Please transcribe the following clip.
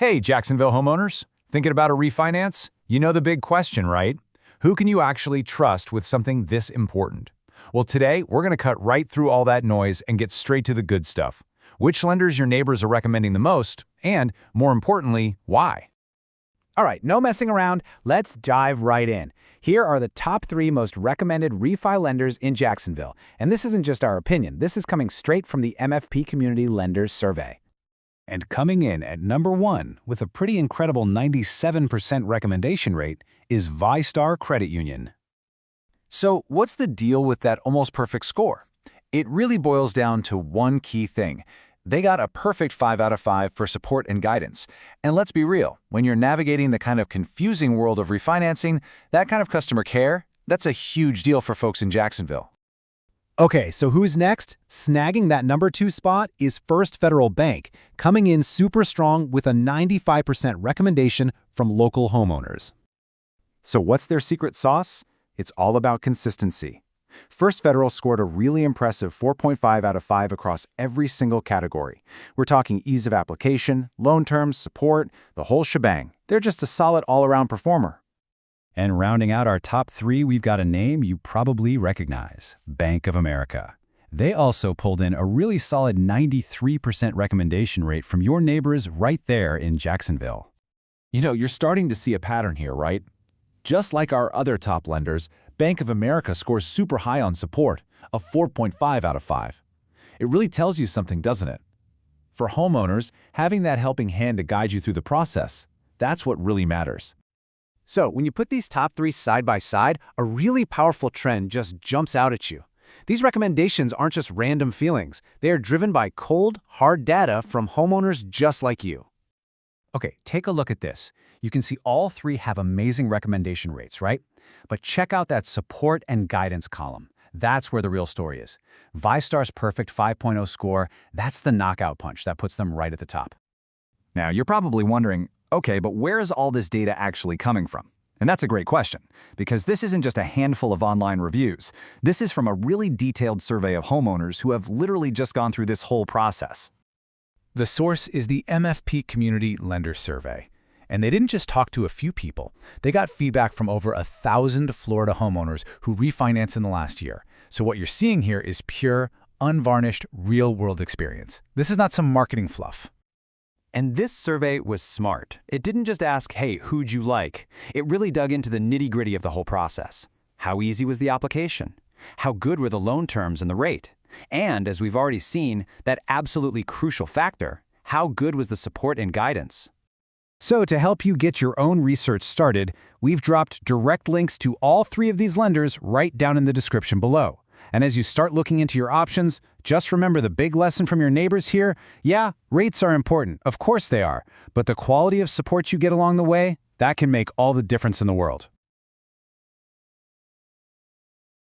Hey, Jacksonville homeowners. Thinking about a refinance? You know the big question, right? Who can you actually trust with something this important? Well, today, we're going to cut right through all that noise and get straight to the good stuff. Which lenders your neighbors are recommending the most, and, more importantly, why? All right, no messing around. Let's dive right in. Here are the top 3 most recommended refi lenders in Jacksonville. And this isn't just our opinion. This is coming straight from the MFP Community Lenders Survey. And coming in at number 1 with a pretty incredible 97% recommendation rate is VyStar Credit Union. So what's the deal with that almost perfect score? It really boils down to one key thing. They got a perfect 5 out of 5 for support and guidance. And let's be real, when you're navigating the kind of confusing world of refinancing, that kind of customer care, that's a huge deal for folks in Jacksonville. Okay, so who's next? Snagging that number 2 spot is First Federal Bank, coming in super strong with a 95% recommendation from local homeowners. So what's their secret sauce? It's all about consistency. First Federal scored a really impressive 4.5 out of 5 across every single category. We're talking ease of application, loan terms, support, the whole shebang. They're just a solid all-around performer. And rounding out our top 3, we've got a name you probably recognize, Bank of America. They also pulled in a really solid 93% recommendation rate from your neighbors right there in Jacksonville. You know, you're starting to see a pattern here, right? Just like our other top lenders, Bank of America scores super high on support, a 4.5 out of 5. It really tells you something, doesn't it? For homeowners, having that helping hand to guide you through the process, that's what really matters. So when you put these top 3 side by side, a really powerful trend just jumps out at you. These recommendations aren't just random feelings. They are driven by cold, hard data from homeowners just like you. Okay, take a look at this. You can see all 3 have amazing recommendation rates, right? But check out that support and guidance column. That's where the real story is. VyStar's perfect 5.0 score, that's the knockout punch that puts them right at the top. Now, you're probably wondering, okay, but where is all this data actually coming from? And that's a great question, because this isn't just a handful of online reviews. This is from a really detailed survey of homeowners who have literally just gone through this whole process. The source is the MFP Community Lender Survey. And they didn't just talk to a few people. They got feedback from over 1,000 Florida homeowners who refinanced in the last year. So what you're seeing here is pure, unvarnished, real-world experience. This is not some marketing fluff. And this survey was smart. It didn't just ask, hey, who'd you like? It really dug into the nitty-gritty of the whole process. How easy was the application? How good were the loan terms and the rate? And, as we've already seen, that absolutely crucial factor, how good was the support and guidance? So to help you get your own research started, we've dropped direct links to all 3 of these lenders right down in the description below. And as you start looking into your options, just remember the big lesson from your neighbors here. Yeah, rates are important. Of course they are. But the quality of support you get along the way, that can make all the difference in the world.